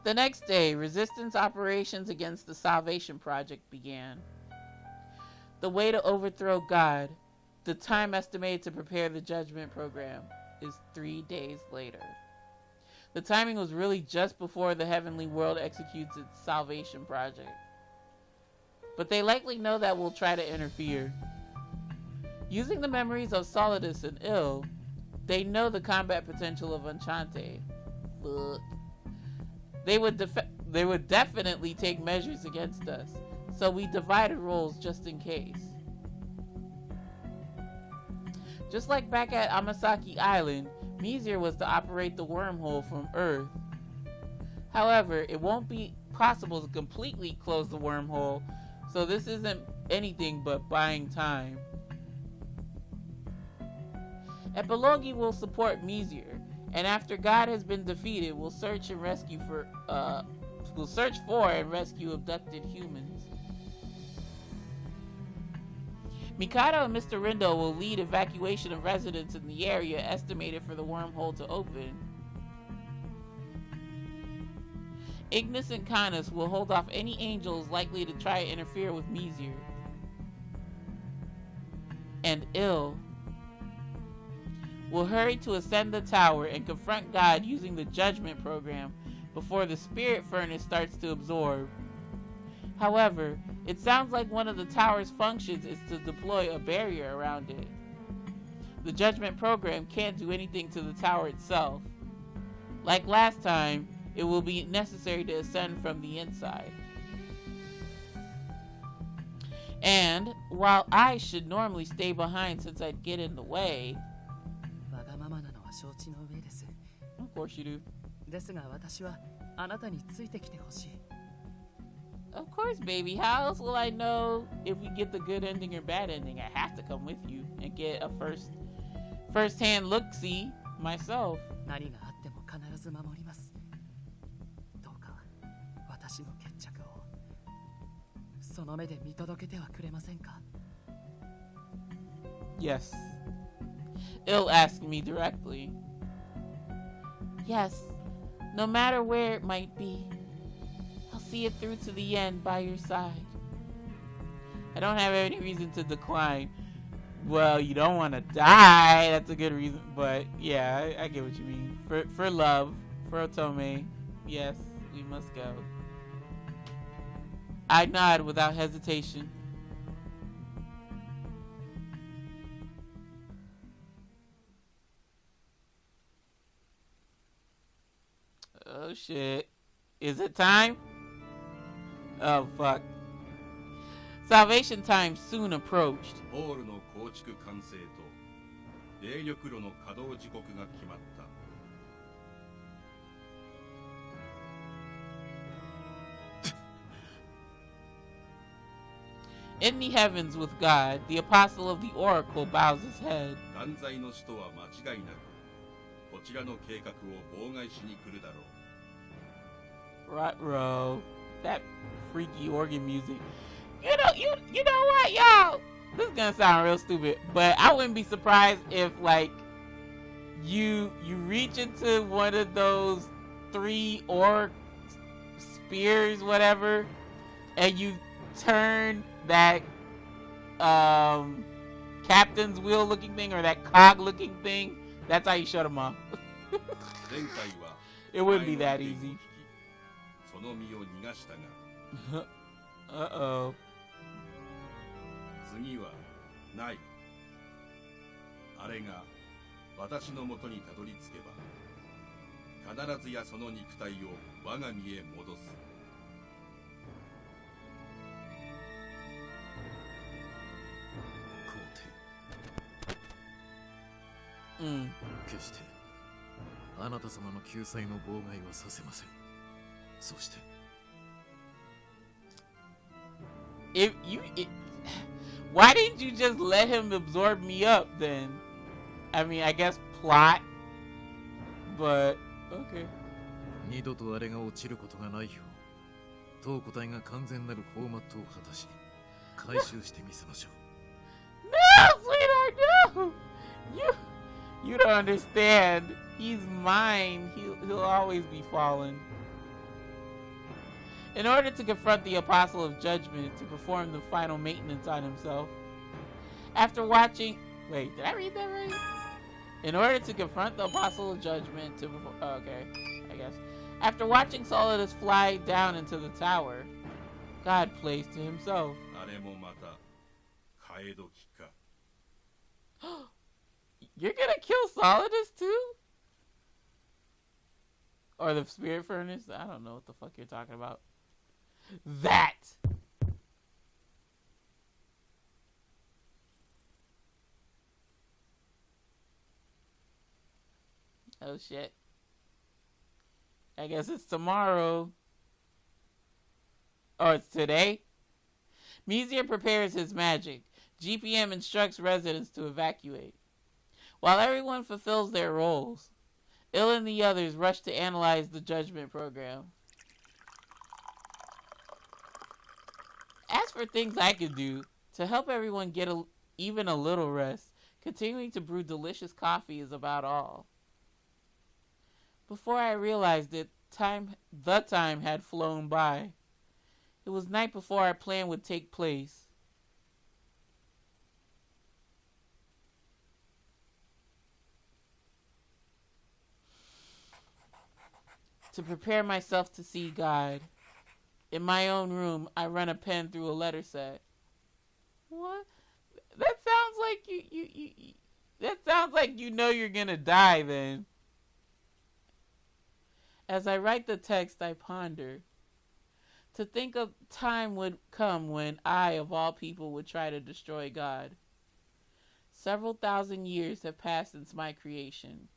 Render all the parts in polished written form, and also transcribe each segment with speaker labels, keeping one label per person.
Speaker 1: The next day, resistance operations against the Salvation Project began. The way to overthrow God, the time estimated to prepare the judgment program, is 3 days later. The timing was really just before the heavenly world executes its Salvation Project. But they likely know that we'll try to interfere. Using the memories of Solidus and Ill, they know the combat potential of Enchante. Fuck. They would definitely take measures against us, so we divided roles just in case. Just like back at Amasaki Island, Mizir was to operate the wormhole from Earth. However, it won't be possible to completely close the wormhole, so this isn't anything but buying time. Epilogi will support Mizir, and after God has been defeated, we'll search for and rescue abducted humans. Mikado and Mr. Rindo will lead evacuation of residents in the area estimated for the wormhole to open. Ignis and Canis will hold off any angels likely to try to interfere with Mizir. And Ill will hurry to ascend the tower and confront God using the judgment program before the spirit furnace starts to absorb. However, it sounds like one of the tower's functions is to deploy a barrier around it. The judgment program can't do anything to the tower itself. Like last time, it will be necessary to ascend from the inside. And while I should normally stay behind since I'd get in the way, of course you do. Of course, baby. How else will I know if we get the good ending or bad ending? I have to come with you and get a first-hand look-see myself. Yes. Ill asked me directly. Yes, no matter where it might be, I'll see it through to the end by your side. I don't have any reason to decline. Well, you don't want to die. That's a good reason. But yeah, I get what you mean. For love, for Otome, yes, we must go. I nod without hesitation. Oh shit. Is it time? Oh fuck. Salvation time soon approached. In the heavens with God, the apostle of the oracle bows his head. Right, that freaky organ music. You know what, y'all? This is gonna sound real stupid, but I wouldn't be surprised if like you reach into one of those 3 orc spears, whatever, and you turn that captain's wheel looking thing or that cog looking thing. That's how you shut them off. It wouldn't be that easy. Uh-oh. Why didn't you just let him absorb me up then? I mean, I guess plot, but okay. No, sweetheart, no! You don't understand. He's mine. He'll always be fallen. In order to confront the Apostle of Judgment to perform the final maintenance on himself. After watching... Wait, did I read that right? In order to confront the Apostle of Judgment to perform... Oh, okay, I guess. After watching Solidus fly down into the tower, God plays to himself. You're gonna kill Solidus too? Or the spirit furnace? I don't know what the fuck you're talking about. That! Oh shit. I guess it's tomorrow. Oh, it's today? Mesier prepares his magic. GPM instructs residents to evacuate. While everyone fulfills their roles, Il and the others rush to analyze the judgment program. As for things I could do to help everyone get even a little rest, continuing to brew delicious coffee is about all. Before I realized it, the time had flown by. It was night before our plan would take place. To prepare myself to see God. In my own room, I run a pen through a letter set. What? That sounds like that sounds like you know you're gonna die then. As I write the text, I ponder. To think a time would come when I, of all people, would try to destroy God. Several thousand years have passed since my creation.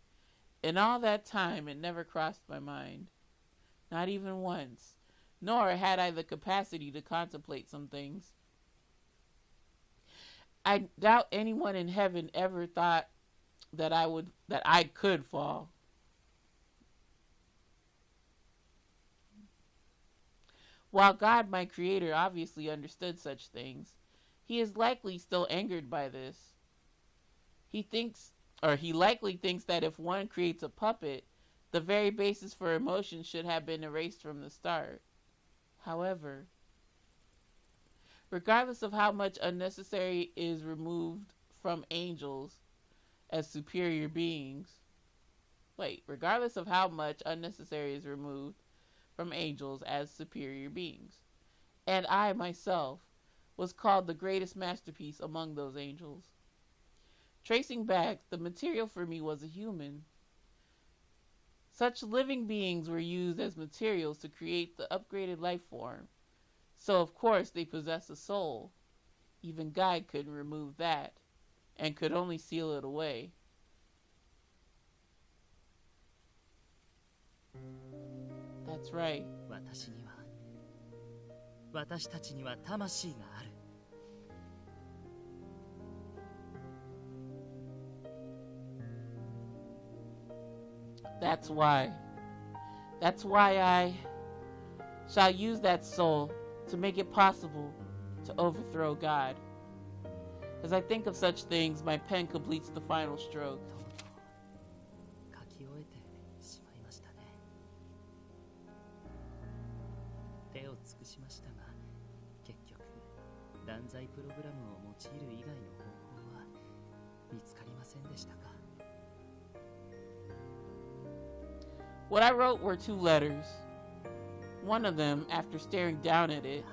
Speaker 1: In all that time, it never crossed my mind. Not even once. Nor had I the capacity to contemplate some things. I doubt anyone in heaven ever thought that I could fall. While God, my creator, obviously understood such things, he is likely still angered by this. He likely thinks that if one creates a puppet, the very basis for emotion should have been erased from the start. However, regardless of how much unnecessary is removed from angels as superior beings, regardless of how much unnecessary is removed from angels as superior beings, and I myself was called the greatest masterpiece among those angels. Tracing back, the material for me was a human. Such living beings were used as materials to create the upgraded life form, so of course they possess a soul. Even God couldn't remove that, and could only seal it away. That's right. That's why. That's why I shall use that soul to make it possible to overthrow God. As I think of such things, my pen completes the final stroke. What I wrote were 2 letters. One of them, after staring down at it,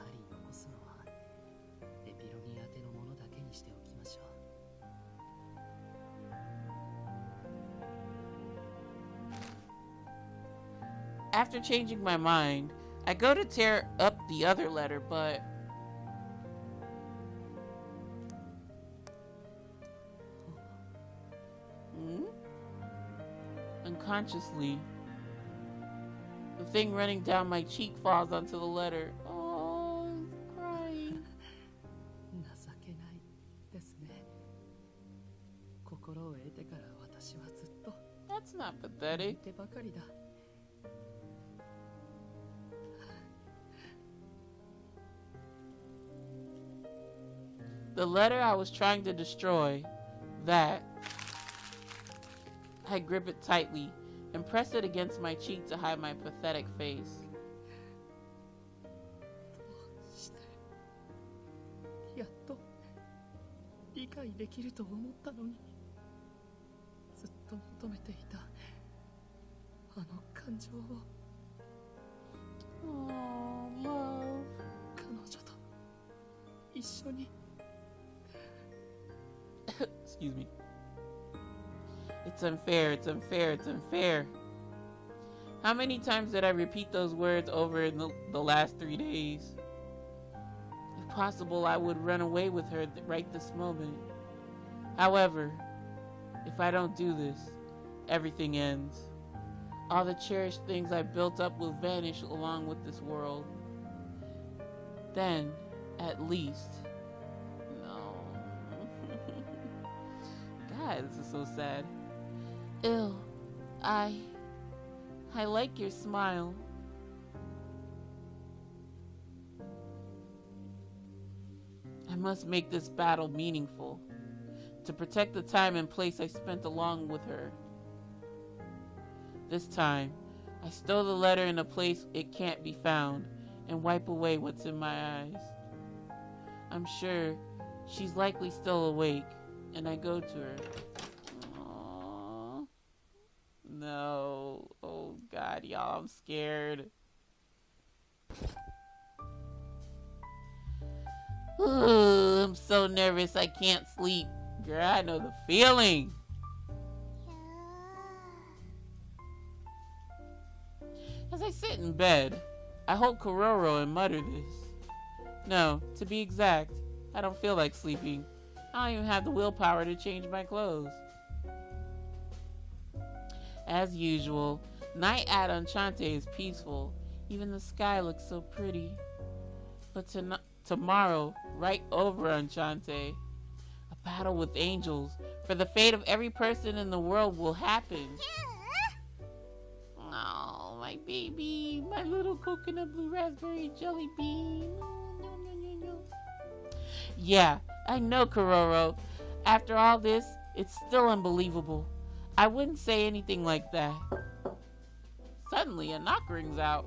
Speaker 1: after changing my mind, I go to tear up the other letter, but unconsciously, the thing running down my cheek falls onto the letter. Oh, I'm crying. That's not pathetic. The letter I was trying to destroy, that. I grip it tightly and press it against my cheek to hide my pathetic face.
Speaker 2: 解できると思ったのに、ずっと求めていたあの感情を。彼女と一緒に。
Speaker 1: Excuse me. It's unfair, it's unfair, it's unfair. How many times did I repeat those words over in the last 3 days? If possible, I would run away with her right this moment. However, if I don't do this, everything ends. All the cherished things I built up will vanish along with this world. Then, at least... No. God, this is so sad. Ew, I like your smile. I must make this battle meaningful, to protect the time and place I spent along with her. This time, I stow the letter in a place it can't be found and wipe away what's in my eyes. I'm sure she's likely still awake, and I go to her. Aww. No. Oh God, y'all, I'm scared. Ooh, I'm so nervous I can't sleep. Girl, I know the feeling. As I sit in bed, I hold Kororo and mutter this. No, to be exact, I don't feel like sleeping. I don't even have the willpower to change my clothes. As usual, night at Enchante is peaceful. Even the sky looks so pretty. But tomorrow, right over Enchante, a battle with angels for the fate of every person in the world will happen. Oh, my baby, my little coconut blue raspberry jelly bean. Yeah, I know, Kororo. After all this, it's still unbelievable. I wouldn't say anything like that. Suddenly, a knock rings out.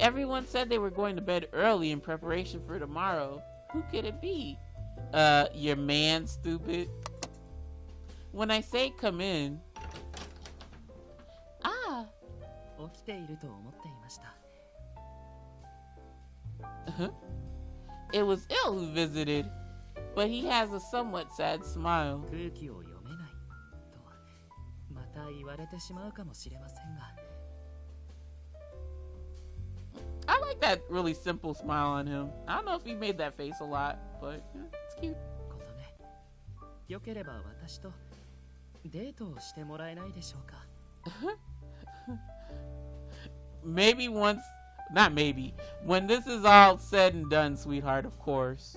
Speaker 1: Everyone said they were going to bed early in preparation for tomorrow. Who could it be? Your man, stupid. When I say come in... Ah! It was Il who visited, but he has a somewhat sad smile. I like that really simple smile on him. I don't know if he made that face a lot, but yeah, it's cute. Maybe once, not maybe, when this is all said and done, sweetheart, of course.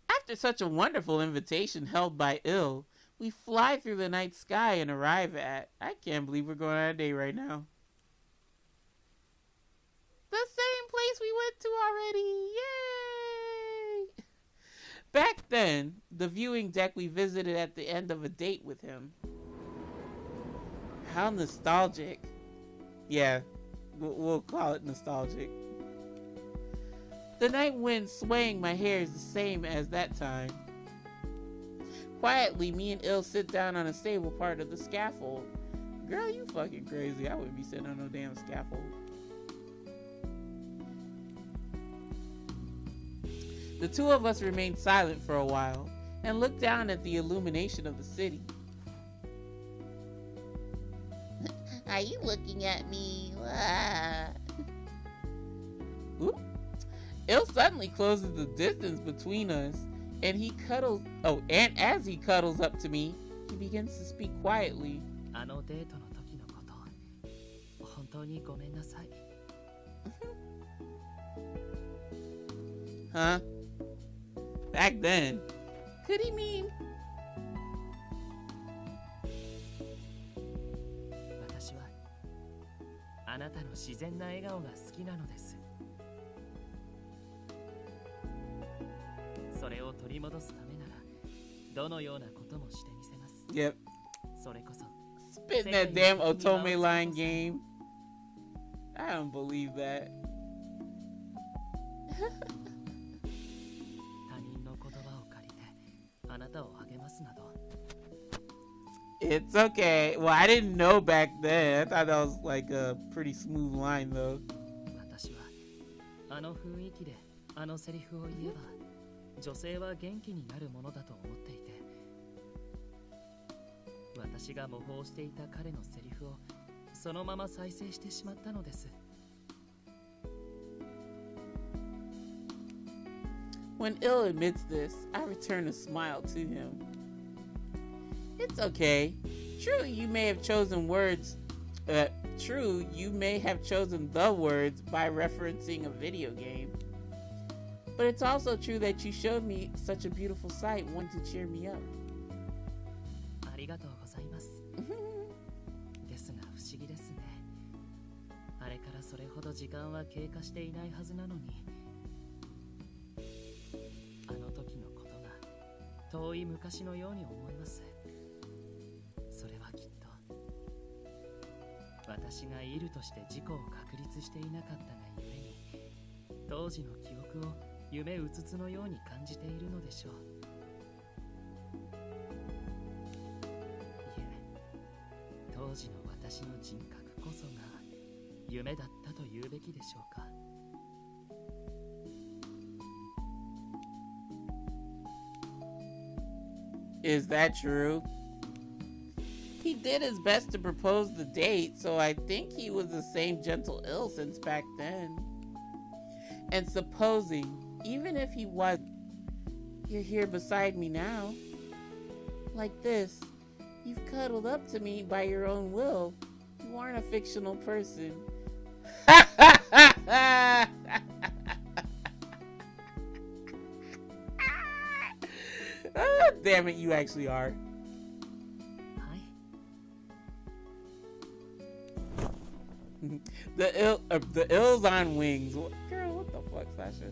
Speaker 1: After such a wonderful invitation held by Il, we fly through the night sky and arrive at... I can't believe we're going on a date right now. The same place we went to already. Yay! Back then, the viewing deck we visited at the end of a date with him. How nostalgic. Yeah, we'll call it nostalgic. The night wind swaying my hair is the same as that time. Quietly, me and Il sit down on a stable part of the scaffold. Girl, you fucking crazy. I wouldn't be sitting on no damn scaffold. The two of us remained silent for a while and looked down at the illumination of the city. Are you looking at me? Oop. Il suddenly closes the distance between us, and he cuddles. Oh, and as he cuddles up to me, he begins to speak quietly. Huh? Back then, could he mean?
Speaker 2: 自然な笑顔が好きなのです。それを取り戻すためならどのようなこともしてみせます。
Speaker 1: Yep.
Speaker 2: それこそ
Speaker 1: Spitting that damn Otome line game. I don't believe that.
Speaker 2: 他人の言葉を借りてあなたを励ますなど。
Speaker 1: It's okay. Well, I didn't know back then. I thought that was like a pretty smooth line though.
Speaker 2: 私はあの雰囲気であのセリフを言えば女性は元気になるものだと思っていて、私が模倣していた彼のセリフをそのまま再生してしまったのです。
Speaker 1: When Ill admits this, I return a smile to him. It's okay. True, you may have chosen words. True, you may have chosen the words by referencing a video game. But it's also true that you showed me such a beautiful sight, wanting to cheer me up.
Speaker 2: ありがとうございます。ですが不思議ですね。あれからそれほど時間は経過していないはずなのに、あの時のことが遠い昔のように思います。それはきっと私がイルとして自己を確立していなかったがゆえに、当時の記憶を夢うつつのように感じているのでしょう。いえ、当時の私の人格こそが夢だったと言うべきでしょうか。
Speaker 1: Is that true? He did his best to propose the date, so I think he was the same gentle Ill since back then. And supposing, even if he was, you're here beside me now. Like this, you've cuddled up to me by your own will. You aren't a fictional person. Oh, damn it, you actually are.
Speaker 2: はい。
Speaker 1: The Ill's on wings. Girl, what the fuck, Sasha?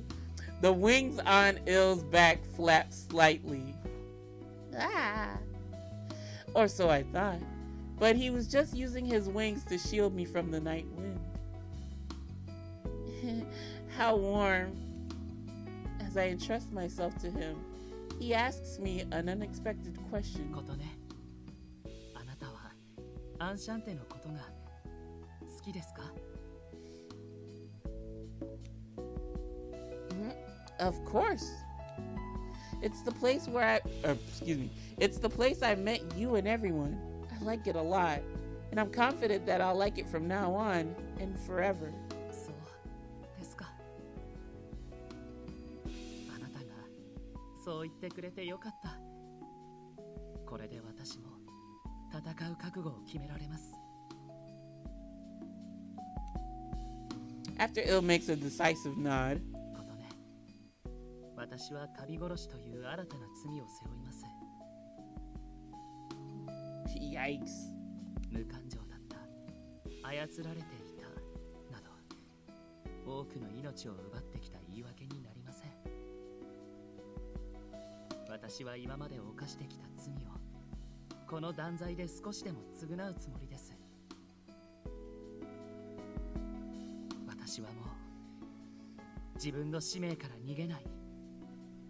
Speaker 1: The wings on Ill's back flap slightly. Ah. Or so I thought. But he was just using his wings to shield me from the night wind. How warm. As I entrust myself to him, he asks me an unexpected question.
Speaker 2: ことね。あなたはアンシャンテのことが好きですか?
Speaker 1: Of course. It's the place where it's the place I met you and everyone. I like it a lot, and I'm confident that I'll like it from now on and forever.
Speaker 2: そうですか。あなたがそう言ってくれてよかった。これで私も戦う覚悟を決められます。
Speaker 1: After Ill makes a decisive nod.
Speaker 2: ことね。私は神殺しという新たな罪を背負います。
Speaker 1: Yikes.
Speaker 2: 無感情だった、操られていたなど、多くの命を奪ってきた言い訳になりません。私は今まで犯してきた罪をこの断罪で少しでも償うつもりです。私はもう自分の使命から逃げない、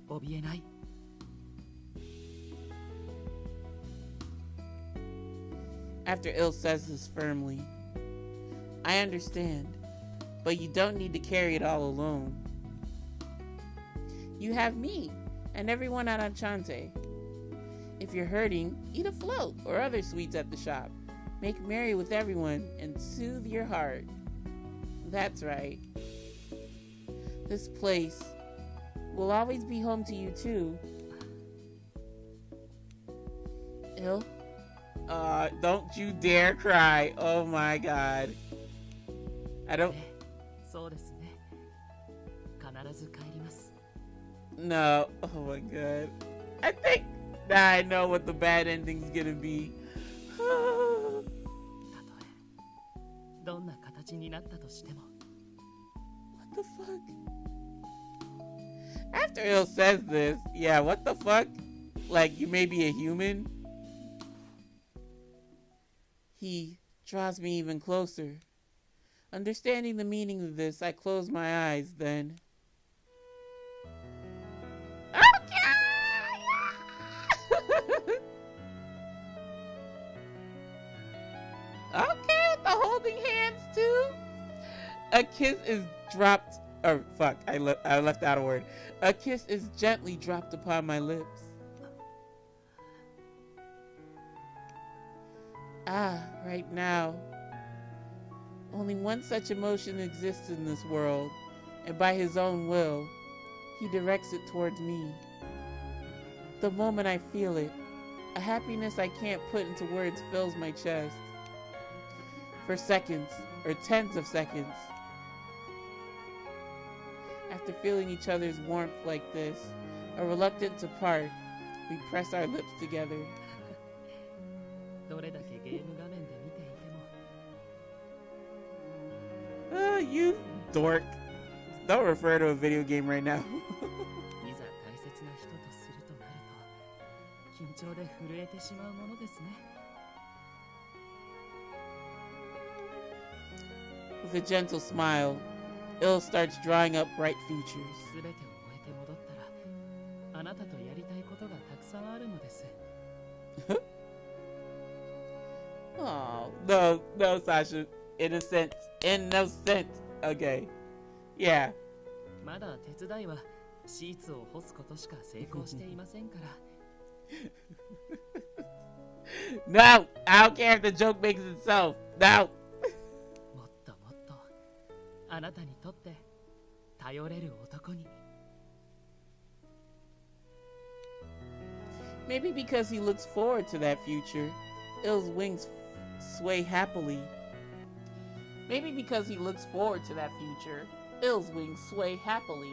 Speaker 2: 怯えない。
Speaker 1: After Ill says this firmly, I understand, but you don't need to carry it all alone. You have me and everyone at Enchante. If you're hurting, eat a float or other sweets at the shop. Make merry with everyone and soothe your heart. That's right. This place will always be home to you too. Ill? Don't you dare cry. Oh my god. I don't...
Speaker 2: そうですね。必ず帰ります。
Speaker 1: No. Oh my god. I think now I know what the bad ending's gonna be.
Speaker 2: たとえどんな形形になったとしても。
Speaker 1: What the fuck? After Il says this, yeah, what the fuck? Like, you may be a human? He draws me even closer. Understanding the meaning of this, I close my eyes, then... Okay, with the holding hands too. A kiss is dropped. Or fuck, I left out a word. A kiss is gently dropped upon my lips. Ah, right now. Only one such emotion exists in this world, and by his own will, he directs it towards me. The moment I feel it, a happiness I can't put into words fills my chest. For seconds, or tens of seconds. After feeling each other's warmth like this, or reluctant to part, we press our lips together.
Speaker 2: どれだけゲーム画面で見ていても
Speaker 1: You dork. Don't refer to a video game right now.
Speaker 2: いざ大切な人とするとなると緊張で震えてしまうものですね。
Speaker 1: With a gentle smile, Il starts drawing up bright features.
Speaker 2: すべてを終えて戻ったらあなたとやりたいことがたくさんあるのです。
Speaker 1: Oh, no, no, Sasha. Innocent. Okay. Yeah.
Speaker 2: まだ手伝いはシーツを干すことしか成功していませんから。
Speaker 1: No! I don't care if the joke makes itself. No!
Speaker 2: もっともっとあなたにとって頼れる男に。
Speaker 1: Maybe because he looks forward to that future, Il's wings sway happily. Maybe because he looks forward to that future, Il's wings sway happily.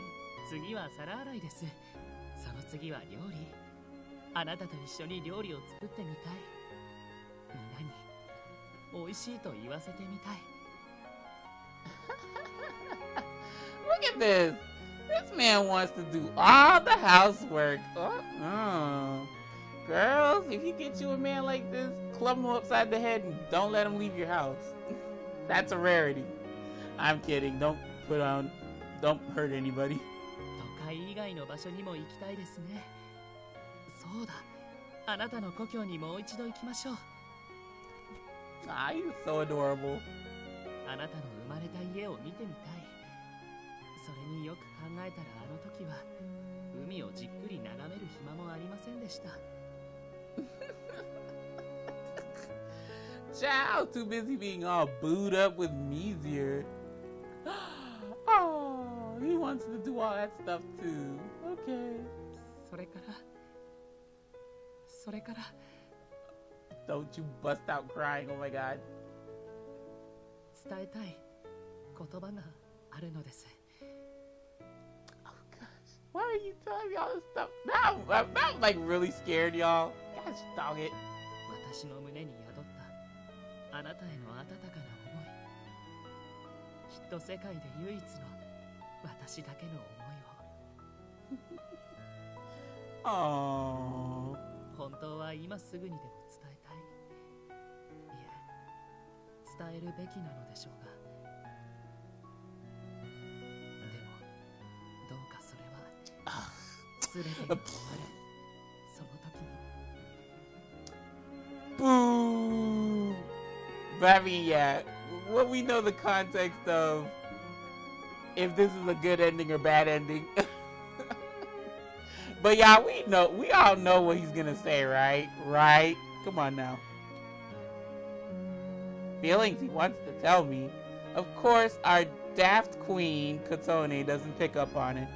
Speaker 2: 次は皿洗いです。その次は料理。あなたと一緒に料理を作ってみたい。みんなに美味しいと言わせてみたい。
Speaker 1: Look at this! This man wants to do all the housework. Girls, if you get you a man like this, club him upside the head and don't let him leave your house. That's a rarity. I'm kidding. Don't hurt anybody.
Speaker 2: 都会以外の場所にも行きたいですね。そうだ。あなたの故郷にもう一度行きましょう。
Speaker 1: Ah, he's so adorable.
Speaker 2: あなたの生まれた家を見てみたい。それによく考えたらあの時は海をじっくり眺める暇もありませんでした。
Speaker 1: Child, too busy being all booed up with Meteor. Oh, he wants to do all that stuff too. Okay.
Speaker 2: それから
Speaker 1: Don't you bust out crying, oh my god.
Speaker 2: 伝えたい言葉があるのです。
Speaker 1: Oh gosh, why are you telling me all this stuff? Now I'm like really scared, y'all. Gosh, dog it.
Speaker 2: 私の胸に宿ったあなたへの温かな思い。きっと世界で唯一の私だけの思いを。
Speaker 1: Oh.
Speaker 2: 本当は今すぐにでも伝えたい。いえ、伝えるべきなのでしょうが。でも、どうかそれは全てが終わるその時に。
Speaker 1: Boo! But I mean, yeah, well, we know the context of if this is a good ending or bad ending. But yeah, we all know what he's gonna say, right? Right? Come on now. Feelings he wants to tell me. Of course, our daft queen, Otome, doesn't pick up on it.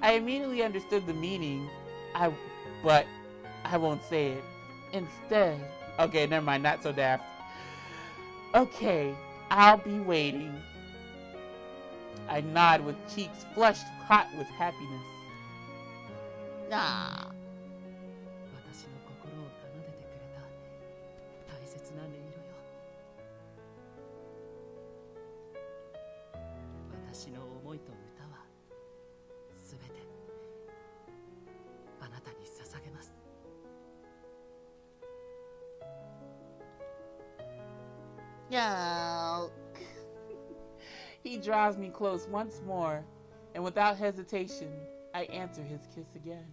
Speaker 1: I immediately understood the meaning, but I won't say it. Instead, okay, never mind, not so daft. Okay, I'll be waiting. I nod with cheeks flushed hot with happiness. Nah.
Speaker 2: 私の心を奏でてくれた大切な音色よ。
Speaker 1: No. He draws me close once more, and without hesitation, I answer his kiss again.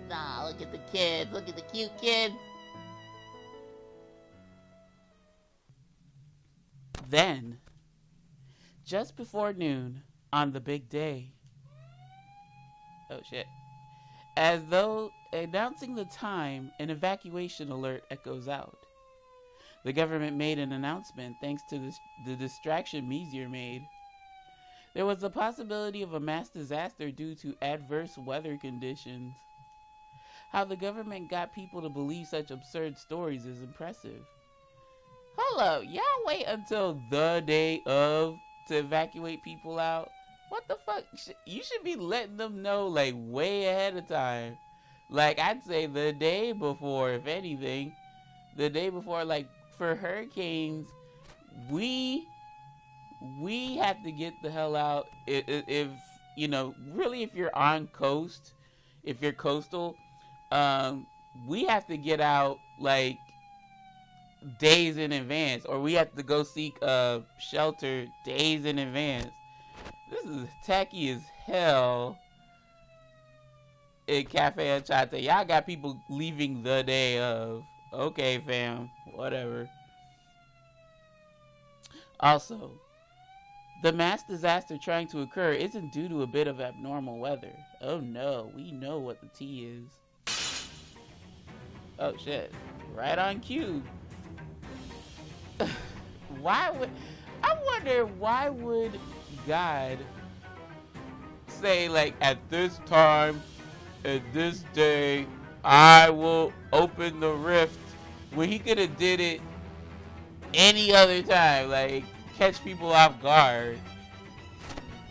Speaker 1: Nah, look at the kids. Look at the cute kids. Then, just before noon on the big day, oh shit, as though announcing the time, an evacuation alert echoes out. The government made an announcement thanks to the distraction Mesier made. There was the possibility of a mass disaster due to adverse weather conditions. How the government got people to believe such absurd stories is impressive. Hold up, y'all wait until the day of to evacuate people out? What the fuck? You should be letting them know like way ahead of time. Like I'd say the day before, if anything. The day before, like for hurricanes, we have to get the hell out. If you know, really, if you're on coast, if you're coastal, we have to get out like days in advance, or we have to go seek shelter days in advance. This is tacky as hell. In Cafe Enchante, y'all got people leaving the day of. Okay, fam, whatever. Also, the mass disaster trying to occur isn't due to a bit of abnormal weather. Oh no, we know what the tea is. Oh shit, right on cue. I wonder why would God say like at this time, at this day, I will open the rift, when he could have did it any other time, like catch people off guard.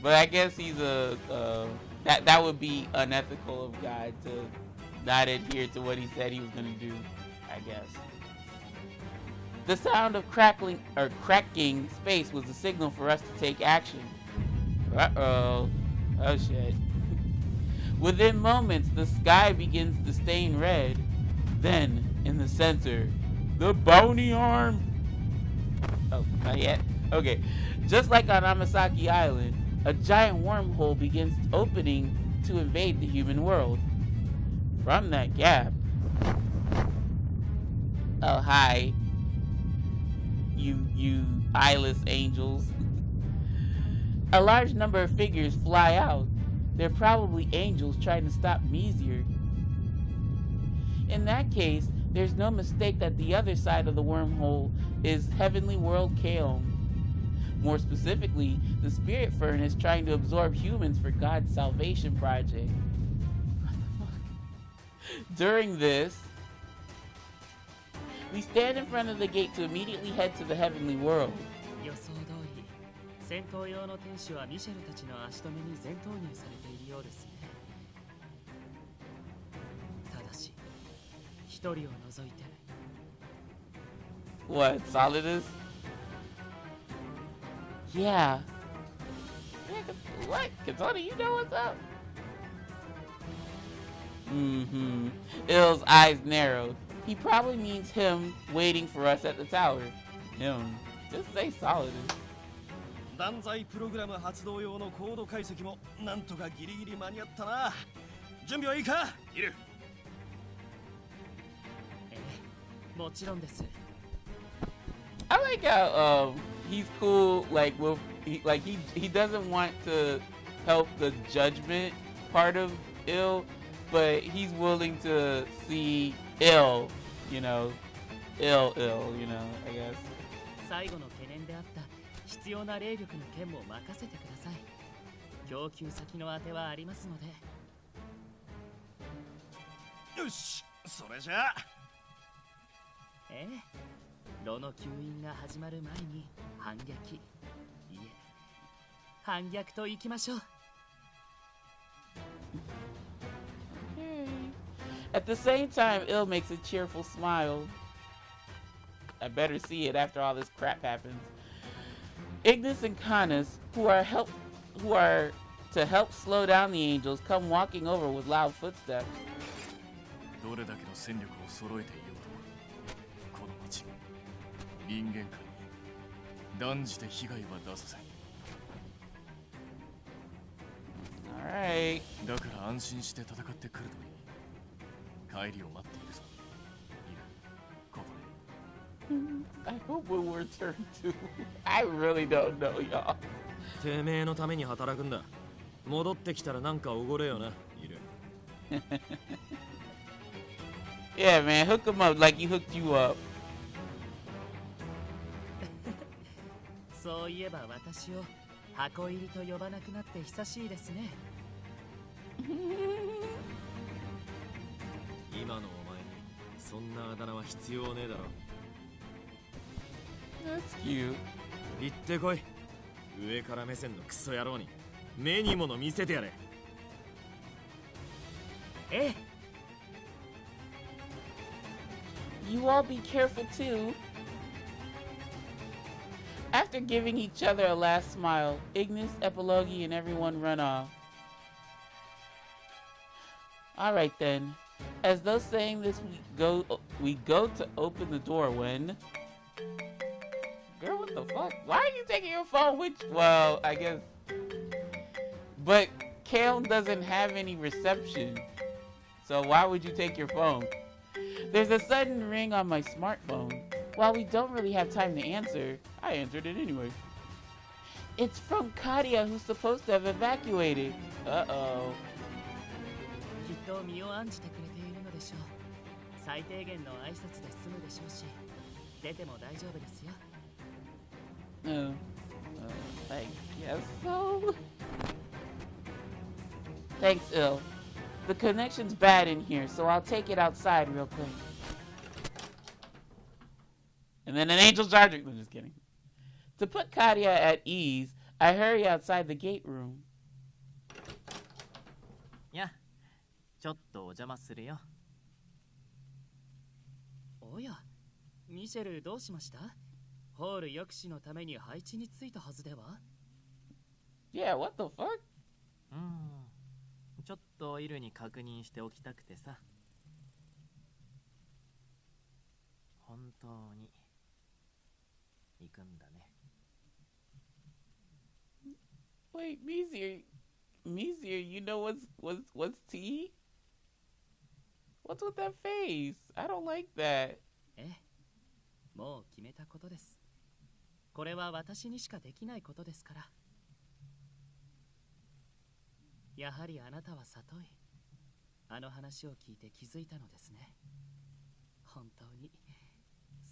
Speaker 1: But I guess he's that would be unethical of God to not adhere to what he said he was gonna do, I guess. The sound of cracking space was a signal for us to take action. Uh-oh. Oh shit. Within moments, the sky begins to stain red. Then, in the center, the bony arm. Oh, not yet? Okay. Just like on Amasaki Island, a giant wormhole begins opening to invade the human world. From that gap... Oh, hi. You eyeless angels. A large number of figures fly out. They're probably angels trying to stop Mesier. In that case, there's no mistake that the other side of the wormhole is Heavenly World Kaom. More specifically, the Spirit Furnace trying to absorb humans for God's salvation project. What the fuck? During this, we stand in front of the gate to immediately head to the Heavenly World.
Speaker 2: 戦闘用の天使はミシェルたちの足止めに全投入されているようですね。ただし、一人を除いて。
Speaker 1: What? Solidus? Yeah. What? Katona, you know what's up? Mm-hmm. Ill's eyes narrowed. He probably means him waiting for us at the tower. Him. Just say Solidus.
Speaker 3: 断罪プログラム発動用のコード解析もなんとかギリギリ間に合ったな。準備はいいか？いる。
Speaker 2: もちろんです。
Speaker 1: I like how he's cool, like with he doesn't want to help the judgment part of Ill, but he's willing to see Ill, you know, Ill, you know, I guess.
Speaker 2: 最後の懸念であった必要な霊力の件も任せてください。供給先の当てはありますので。
Speaker 3: よし、それじゃあ。
Speaker 2: 炉の吸引が始まる前に反撃。いえ、反逆といきましょう。
Speaker 1: At the same time, Ill makes a cheerful smile. I better see it after all this crap happens. Ignis and Canis, who are to help slow down the angels, come walking over with loud footsteps.
Speaker 3: どれだけの戦力を揃えていようと、この町
Speaker 4: 人間界に断じて被害は出させん。
Speaker 1: Alright.
Speaker 4: だから安心して戦ってくるといい。帰りを待っているぞ。いることね。
Speaker 1: I hope we'll return to. I really don't know, y'all.
Speaker 3: てめえのために働くんだ。戻ってきたらなんかおごれよな。いる。
Speaker 1: Yeah, man, hook him up like he hooked you up.
Speaker 2: そういえば私を箱入りと呼ばなくなって久しいですね。
Speaker 3: 今のお前にそんなあだ名は必要ねえだろ。
Speaker 1: That's cute.
Speaker 3: 行ってこい。上から目線のクソ野郎に目にもの見せてやれ。
Speaker 2: ええ。
Speaker 1: You all be careful too. After giving each other a last smile, Ignis, Epilogi, and everyone run off. Alright then. As though saying this, we go to open the door when... Girl, what the fuck? Why are you taking your phone with you? Well, I guess... But Kale doesn't have any reception. So why would you take your phone? There's a sudden ring on my smartphone. While we don't really have time to answer, I answered it anyway. It's from Kadia, who's supposed to have evacuated. Uh-oh.
Speaker 2: きっと身を案じてくれているのでしょう。最低限の挨拶で済むでしょうし、出ても大丈夫ですよ。
Speaker 1: I guess so. Thanks, Il. The connection's bad in here, so I'll take it outside real quick. And then an angel charger. I'm just kidding. To put Kadia at ease, I hurry outside the gate room.
Speaker 2: や、ちょっとお邪魔するよ。おや、ミシェルどうしました？ホール抑止のために配置についたはずでは？
Speaker 1: Yeah, what the fuck?
Speaker 2: ちょっとイルに確認しておきたくてさ。本当に行くんだね。
Speaker 1: Wait, Mizir, you know what's tea? What's with that face? I don't like that.
Speaker 2: ええ、もう決めたことです。これは私にしかできないことですから。やはりあなたは里井。あの話を聞いて気づいたのですね。本当に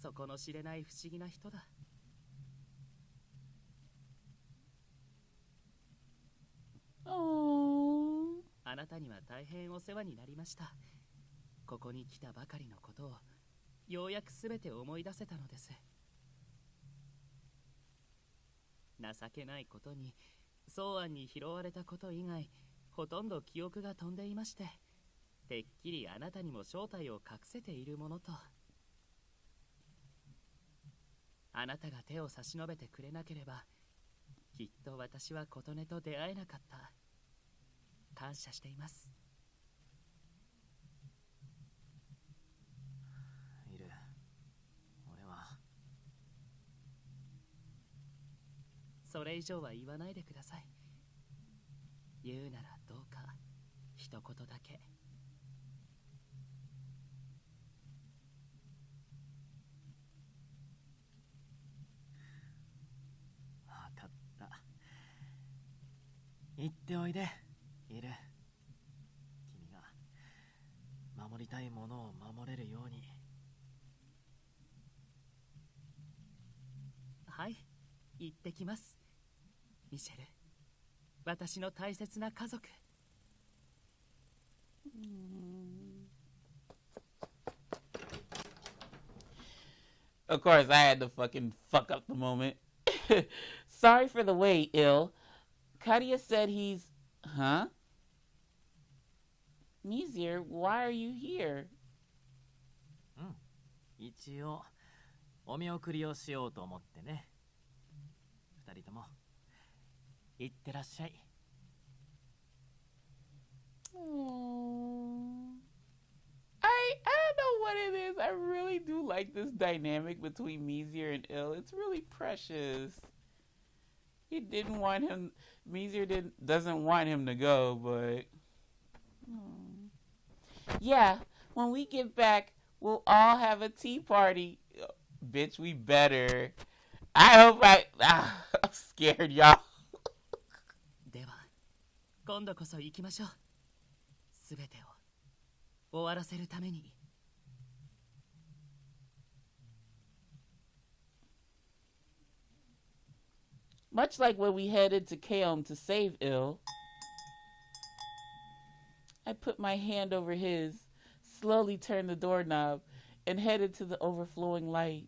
Speaker 2: 底の知れない不思議な人だ。あなたには大変お世話になりました。ここに来たばかりのことをようやくすべて思い出せたのです。情けないことに宗安に拾われたこと以外ほとんど記憶が飛んでいまして、てっきりあなたにも正体を隠せているものと。あなたが手を差し伸べてくれなければきっと私は琴音と出会えなかった。感謝しています。いる。俺はそれ以上は言わないでください。言うならどうか一言だけ。分かった。言っておいで。いる。君が守りたいものを守れるように。はい、行ってきます。ミシェル、私の大切な家族。
Speaker 1: Of course, I had to fucking fuck up the moment. Sorry for the wait, Il. Kadia said he's... Huh? Mizir, why are you here?
Speaker 2: 一応お見送りをしようと思ってね。二人とも行ってらっしゃい。
Speaker 1: I don't know what it is. I really do like this dynamic between Mizir and Ill. It's really precious. He didn't want him. Mizir doesn't want him to go, but yeah. When we get back, we'll all have a tea party. Bitch, we better. I hope I'm scared, y'all.
Speaker 2: では今度こそ行きましょう。すべてを終わらせるために。
Speaker 1: Much like when we headed to Kaom to save Ill, I put my hand over his, slowly turned the doorknob, and headed to the overflowing light.